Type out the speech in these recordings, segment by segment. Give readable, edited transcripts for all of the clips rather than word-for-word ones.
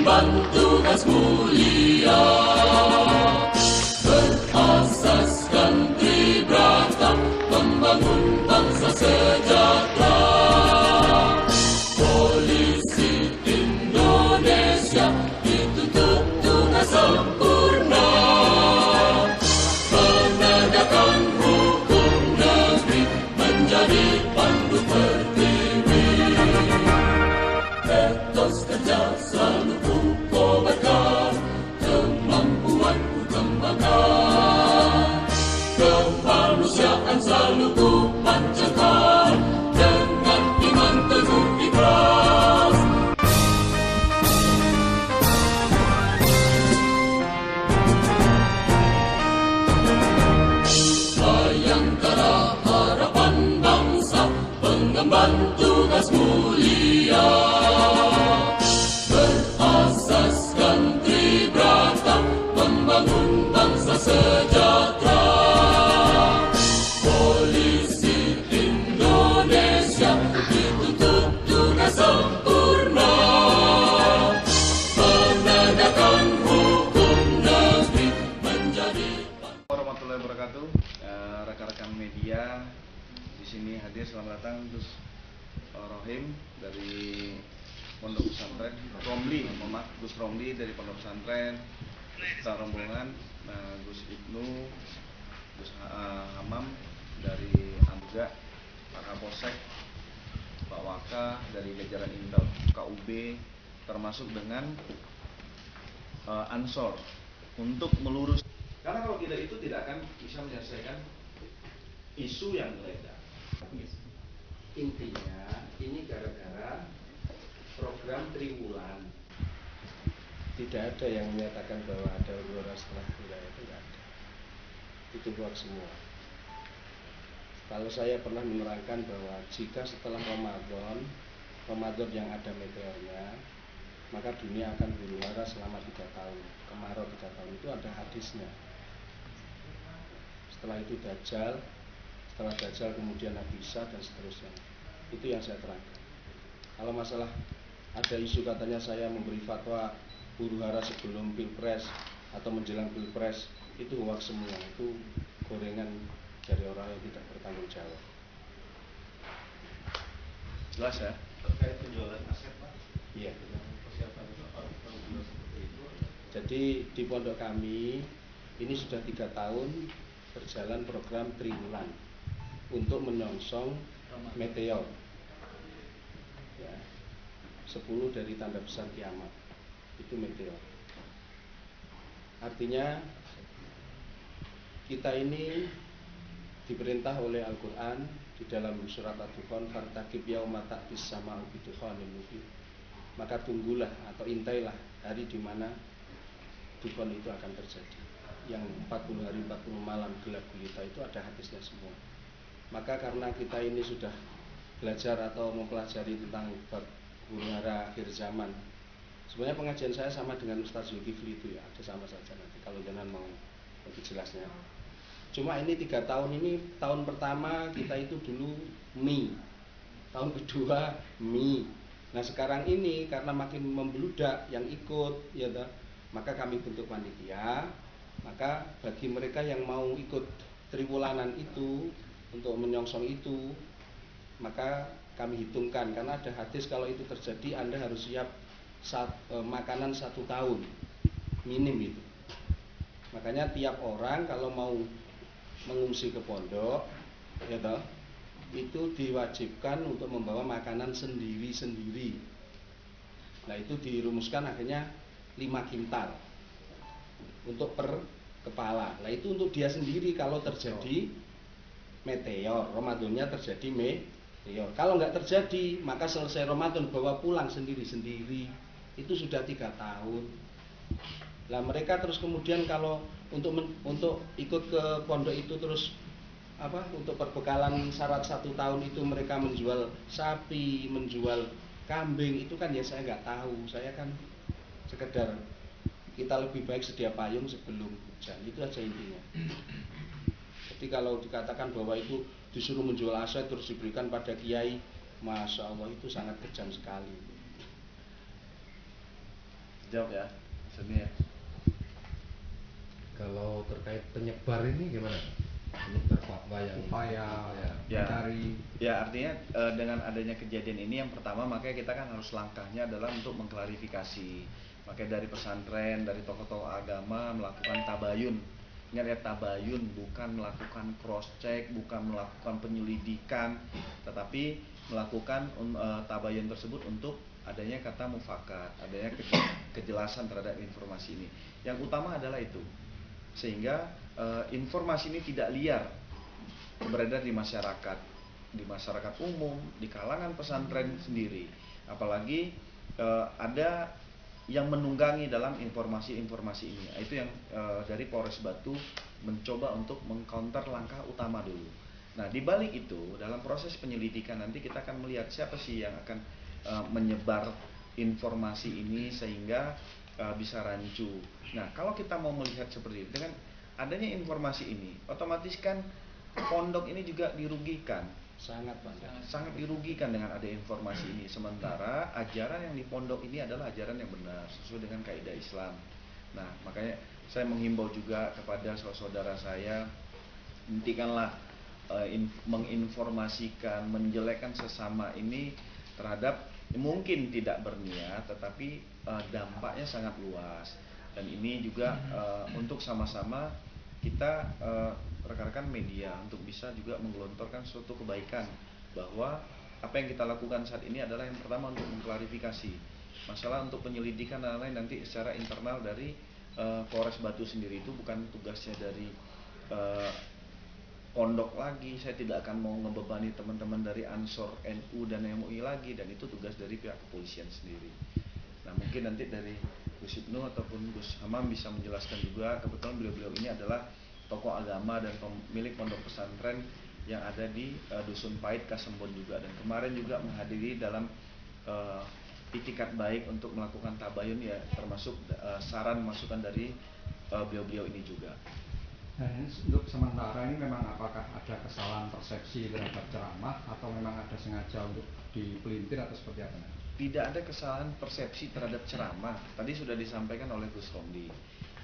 mengemban tugas mulia, berasaskan tribrata, membangun bangsa sejahtera. Polisi Indonesia dituntut tugas sempurna, penegakan hukum negeri menjadi pandu pertiwi. Etos kerja selalu ku kobarkan, kemampuan ku kembangkan, kemanusiaan selalu ku pancarkan, dengan iman teguh ikhlas. Bayangkara harapan bangsa, pengemban tugas mulia, berasaskan tribrata, membangun bangsa sejahtera. Polisi Indonesia dituntut tugas sempurna, penegakan hukum negeri menjadi. Warahmatullahi wabarakatuh. Rekan-rekan media di sini hadir, selamat datang Gus Rohim dari Pondok Pesantren Romli, Gus Romli dari Pondok Pesantren serta rombongan Gus Ibnu, Gus Hamam dari Amga, Pak Kapolsek, Pak Waka dari jajaran Intel KUB, termasuk dengan Ansor untuk melurus. Karena kalau tidak, itu tidak akan bisa menyelesaikan isu yang meledak. Intinya ini gara-gara program Triwulan. Tidak ada yang menyatakan bahwa ada huru-hara setelah wilayah, itu tidak ada. Itu hoax semua. Kalau saya pernah menerangkan bahwa jika setelah Ramadan yang ada meteornya, maka dunia akan huru-hara selama 3 tahun, kemarau 3 tahun, itu ada hadisnya. Setelah itu Dajjal, setelah Dajjal kemudian Nabi Isa dan seterusnya. Itu yang saya terangkan. Kalau masalah ada isu katanya saya memberi fatwa huru-hara sebelum Pilpres atau menjelang Pilpres, itu hoax semua. Itu gorengan dari orang yang tidak bertanggung jawab. Jelas ya? Terkait penjualan aset, Pak. Iya. Persiapan seperti itu. Jadi di pondok kami ini sudah 3 tahun berjalan program Triwulan untuk menyongsong meteor. Ya, 10 dari tanda besar kiamat itu meteor. Artinya kita ini diperintah oleh Al-Quran di dalam surat Ad-Dukhan, fartaqib yauma ta'tis sama'u bidukhanin mubin. Maka tunggulah atau intailah hari di mana Dukhan itu akan terjadi. Yang 40 hari 40 malam gelap gulita itu ada hadisnya semua. Maka karena kita ini sudah belajar atau mempelajari tentang bab huru-hara akhir zaman, sebenarnya pengajian saya sama dengan Ustaz Zulkifli itu ya, ada sama saja nanti kalau jangan mau lebih jelasnya. Cuma ini 3 tahun ini, tahun pertama kita itu dulu Mi, tahun kedua Mi. Nah sekarang ini karena makin membludak yang ikut, ya toh, maka kami bentuk panitia. Maka bagi mereka yang mau ikut triwulanan itu untuk menyongsong itu, maka kami hitungkan karena ada hadis kalau itu terjadi Anda harus siap makanan 1 tahun minim itu. Makanya tiap orang kalau mau mengungsi ke pondok, ya toh, itu diwajibkan untuk membawa makanan sendiri-sendiri. Nah itu dirumuskan akhirnya 5 kintal untuk per kepala. Nah itu untuk dia sendiri kalau terjadi meteor, Ramadannya terjadi meteor. Kalau nggak terjadi, maka selesai Ramadan bawa pulang sendiri-sendiri. Itu sudah 3 tahun. Nah mereka terus kemudian kalau untuk ikut ke pondok itu terus untuk perbekalan syarat 1 tahun itu mereka menjual sapi, menjual kambing, itu kan ya saya nggak tahu. Saya kan sekedar kita lebih baik sedia payung sebelum hujan, itu aja intinya. Jadi kalau dikatakan bahwa itu disuruh menjual aset terus diberikan pada kiai, masya Allah itu sangat kejam sekali. Jawab ya, maksudnya. Kalau terkait penyebar ini gimana? Penyebar fatwa yang Upaya Ya. mencari Ya, artinya dengan adanya kejadian ini yang pertama makanya kita kan harus langkahnya adalah untuk mengklarifikasi. Makanya dari pesantren, dari tokoh-tokoh agama melakukan tabayun. Ingat ya, tabayun, bukan melakukan cross check, bukan melakukan penyelidikan, tetapi melakukan tabayun tersebut untuk adanya kata mufakat, adanya kejelasan terhadap informasi ini. Yang utama adalah itu. Sehingga informasi ini tidak liar beredar di masyarakat umum, di kalangan pesantren sendiri. Apalagi ada yang menunggangi dalam informasi-informasi ini. Itu yang dari Polres Batu mencoba untuk mengcounter langkah utama dulu. Nah, di balik itu dalam proses penyelidikan nanti kita akan melihat siapa sih yang akan menyebar informasi ini sehingga bisa rancu. Nah, kalau kita mau melihat seperti itu dengan adanya informasi ini, otomatis kan pondok ini juga dirugikan. Sangat banyak. Sangat dirugikan dengan ada informasi ini. Sementara ajaran yang di pondok ini adalah ajaran yang benar sesuai dengan kaidah Islam. Nah, makanya saya menghimbau juga kepada saudara saya, hentikanlah menginformasikan, menjelekkan sesama ini terhadap mungkin tidak berniat, tetapi dampaknya sangat luas. Dan ini juga untuk sama-sama kita rekan-rekan media untuk bisa juga menggelontorkan suatu kebaikan bahwa apa yang kita lakukan saat ini adalah yang pertama untuk mengklarifikasi masalah untuk penyelidikan dan lain-lain nanti secara internal dari Polres Batu sendiri. Itu bukan tugasnya dari pondok lagi. Saya tidak akan mau ngebebani teman-teman dari Ansor, NU dan MUI lagi, dan itu tugas dari pihak kepolisian sendiri. Nah, mungkin nanti dari Gus Ibnu ataupun Gus Hamam bisa menjelaskan juga. Kebetulan beliau-beliau ini adalah tokoh agama dan pemilik pondok pesantren yang ada di Dusun Pait, Kasembon juga, dan kemarin juga menghadiri dalam itikat baik untuk melakukan tabayun ya, termasuk saran masukan dari beliau-beliau ini juga. Nah, ini untuk sementara ini memang apakah ada kesalahan persepsi terhadap ceramah atau memang ada sengaja untuk dipelintir atau seperti apa? Tidak ada kesalahan persepsi terhadap ceramah. Tadi sudah disampaikan oleh Gus Romli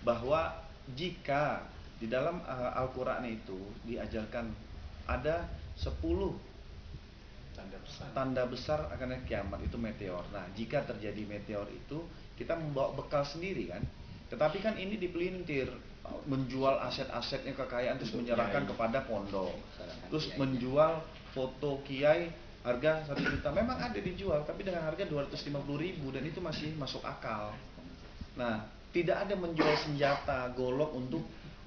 bahwa jika di dalam Al-Quran itu diajarkan ada 10 tanda besar akan kiamat, itu meteor. Nah, jika terjadi meteor itu kita membawa bekal sendiri kan. Tetapi kan ini dipelintir, menjual aset-asetnya, kekayaan, terus menyerahkan kepada pondok, terus menjual foto kiai harga 1 juta. Memang ada dijual tapi dengan harga 250.000 dan itu masih masuk akal. Nah, tidak ada menjual senjata, golok untuk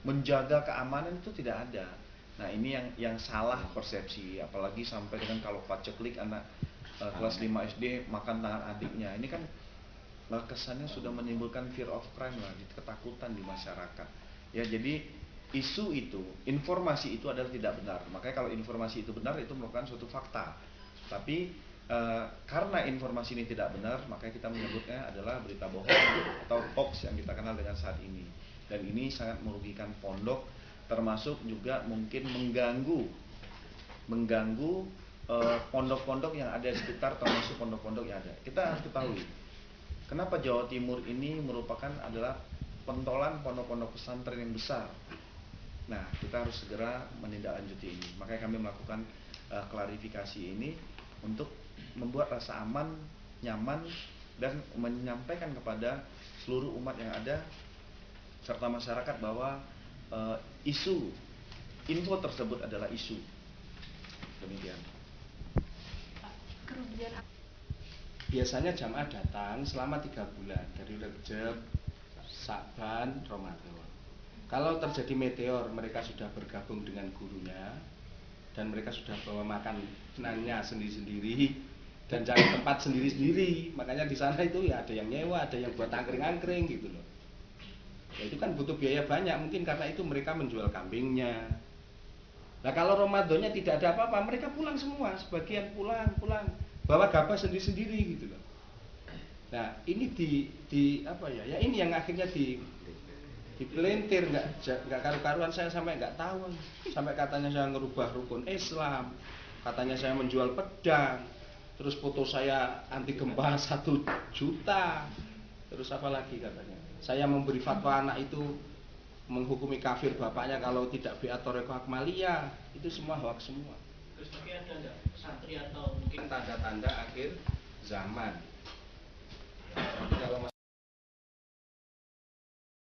menjaga keamanan, itu tidak ada. Nah, ini yang salah persepsi, apalagi sampai dengan kalau paceklik anak kelas 5 SD makan tangan adiknya. Ini kan kesannya sudah menimbulkan fear of crime lah, ketakutan di masyarakat. Ya, jadi isu itu, informasi itu adalah tidak benar. Makanya kalau informasi itu benar, itu merupakan suatu fakta. Tapi karena informasi ini tidak benar, makanya kita menyebutnya adalah berita bohong atau hoax yang kita kenal dengan saat ini. Dan ini sangat merugikan pondok, termasuk juga mungkin mengganggu pondok-pondok yang ada di sekitar, termasuk pondok-pondok yang ada. Kita harus ketahui kenapa Jawa Timur ini merupakan adalah pentolan pondok-pondok pesantren yang besar. Nah, kita harus segera menindaklanjuti ini. Makanya kami melakukan klarifikasi ini untuk membuat rasa aman, nyaman, dan menyampaikan kepada seluruh umat yang ada serta masyarakat bahwa info tersebut adalah isu. Demikian. Biasanya jamaah datang selama 3 bulan dari Rejab, Sa'ban, Ramadan. Kalau terjadi meteor, mereka sudah bergabung dengan gurunya dan mereka sudah bawa makanannya sendiri-sendiri dan cari tempat sendiri-sendiri. Makanya di sana itu ya ada yang nyewa, ada yang buat angkring-angkring gitu loh. Ya, itu kan butuh biaya banyak, mungkin karena itu mereka menjual kambingnya. Nah, kalau Ramadannya tidak ada apa-apa, mereka pulang semua, sebagian pulang, bawa gabah sendiri-sendiri gitu loh. Nah, ini di apa ya? Ya ini yang akhirnya dipelintir, nggak karu-karuan. Saya sampai nggak tahu, sampai katanya saya ngerubah rukun Islam, katanya saya menjual pedang, terus foto saya anti gempa 1 juta. Terus apa lagi katanya? Saya memberi fatwa anak itu menghukumi kafir bapaknya kalau tidak biat Thariqah Akmaliyah. Itu semua hoax semua. Terus tapi ada nggak santri atau mungkin Tanda-tanda akhir zaman. Jadi kalau